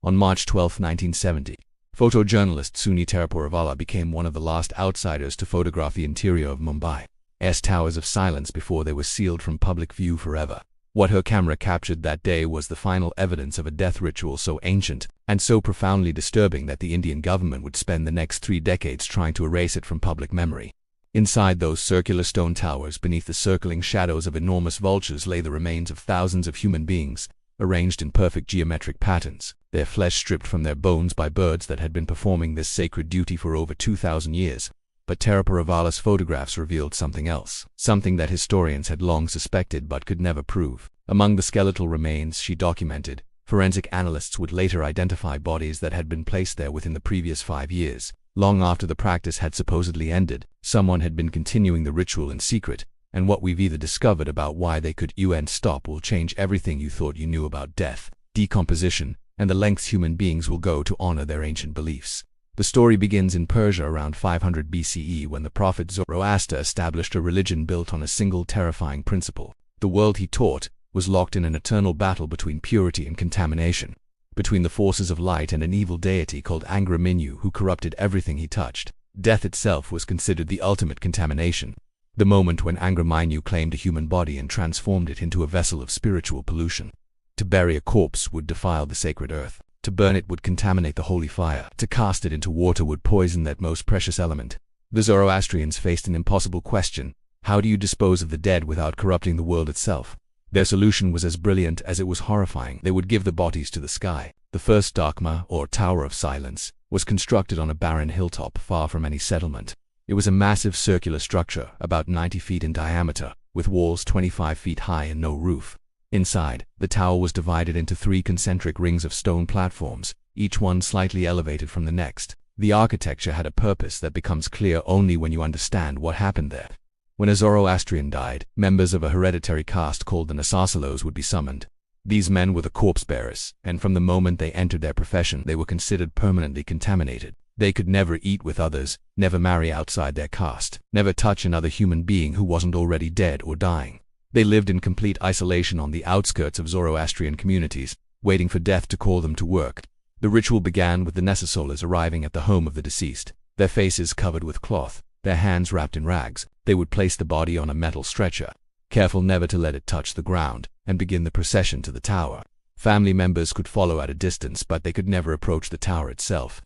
On March 12, 1970, photojournalist Suni Terapuravala became one of the last outsiders to photograph the interior of Mumbai's towers of silence before they were sealed from public view forever. What her camera captured that day was the final evidence of a death ritual so ancient and so profoundly disturbing that the Indian government would spend the next 3 decades trying to erase it from public memory. Inside those circular stone towers, beneath the circling shadows of enormous vultures, lay the remains of thousands of human beings, arranged in perfect geometric patterns, their flesh stripped from their bones by birds that had been performing this sacred duty for over 2,000 years. But Terapuravala's photographs revealed something else, something that historians had long suspected but could never prove. Among the skeletal remains she documented, forensic analysts would later identify bodies that had been placed there within the previous 5 years. Long after the practice had supposedly ended, someone had been continuing the ritual in secret, and what we've either discovered about why they could stop will change everything you thought you knew about death, decomposition, and the lengths human beings will go to honor their ancient beliefs. The story begins in Persia around 500 BCE when the prophet Zoroaster established a religion built on a single terrifying principle. The world he taught was locked in an eternal battle between purity and contamination, between the forces of light and an evil deity called Angra Mainyu who corrupted everything he touched. Death itself was considered the ultimate contamination. The moment when Angra Mainyu claimed a human body and transformed it into a vessel of spiritual pollution. To bury a corpse would defile the sacred earth. To burn it would contaminate the holy fire. To cast it into water would poison that most precious element. The Zoroastrians faced an impossible question: how do you dispose of the dead without corrupting the world itself? Their solution was as brilliant as it was horrifying. They would give the bodies to the sky. The first Dharma, or Tower of Silence, was constructed on a barren hilltop far from any settlement. It was a massive circular structure, about 90 feet in diameter, with walls 25 feet high and no roof. Inside, the tower was divided into 3 concentric rings of stone platforms, each one slightly elevated from the next. The architecture had a purpose that becomes clear only when you understand what happened there. When a Zoroastrian died, members of a hereditary caste called the Nasasalos would be summoned. These men were the corpse bearers, and from the moment they entered their profession, they were considered permanently contaminated. They could never eat with others, never marry outside their caste, never touch another human being who wasn't already dead or dying. They lived in complete isolation on the outskirts of Zoroastrian communities, waiting for death to call them to work. The ritual began with the Nasasalas arriving at the home of the deceased, their faces covered with cloth, their hands wrapped in rags. They would place the body on a metal stretcher, careful never to let it touch the ground, and begin the procession to the tower. Family members could follow at a distance, but they could never approach the tower itself.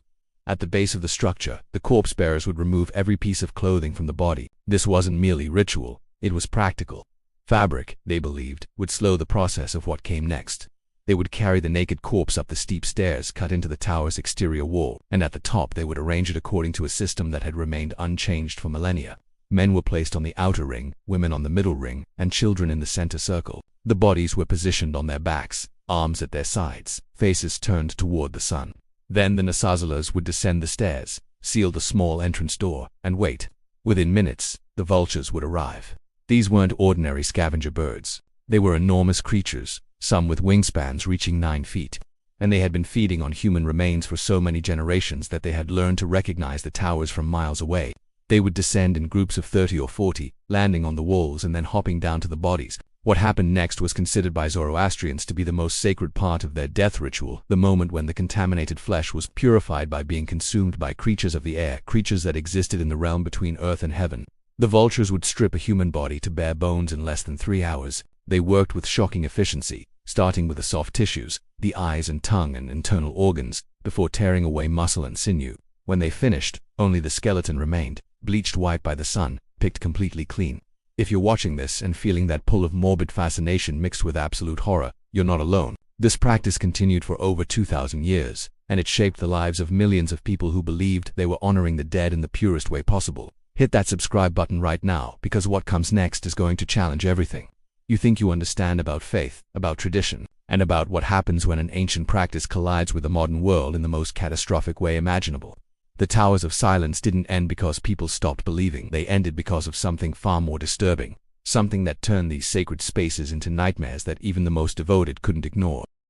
At the base of the structure, the corpse bearers would remove every piece of clothing from the body. This wasn't merely ritual, it was practical. Fabric, they believed, would slow the process of what came next. They would carry the naked corpse up the steep stairs cut into the tower's exterior wall, and at the top they would arrange it according to a system that had remained unchanged for millennia. Men were placed on the outer ring, women on the middle ring, and children in the center circle. The bodies were positioned on their backs, arms at their sides, faces turned toward the sun. Then the Nasasalas would descend the stairs, seal the small entrance door, and wait. Within minutes, the vultures would arrive. These weren't ordinary scavenger birds. They were enormous creatures, some with wingspans reaching 9 feet. And they had been feeding on human remains for so many generations that they had learned to recognize the towers from miles away. They would descend in groups of 30 or 40, landing on the walls and then hopping down to the bodies. What happened next was considered by Zoroastrians to be the most sacred part of their death ritual, the moment when the contaminated flesh was purified by being consumed by creatures of the air, creatures that existed in the realm between earth and heaven. The vultures would strip a human body to bare bones in less than 3 hours. They worked with shocking efficiency, starting with the soft tissues, the eyes and tongue and internal organs, before tearing away muscle and sinew. When they finished, only the skeleton remained, bleached white by the sun, picked completely clean. If you're watching this and feeling that pull of morbid fascination mixed with absolute horror, you're not alone. This practice continued for over 2,000 years, and it shaped the lives of millions of people who believed they were honoring the dead in the purest way possible. Hit that subscribe button right now, because what comes next is going to challenge everything you think you understand about faith, about tradition, and about what happens when an ancient practice collides with the modern world in the most catastrophic way imaginable. The Towers of Silence didn't end because people stopped believing. They ended because of something far more disturbing, something that turned these sacred spaces into nightmares that even the most devoted couldn't ignore.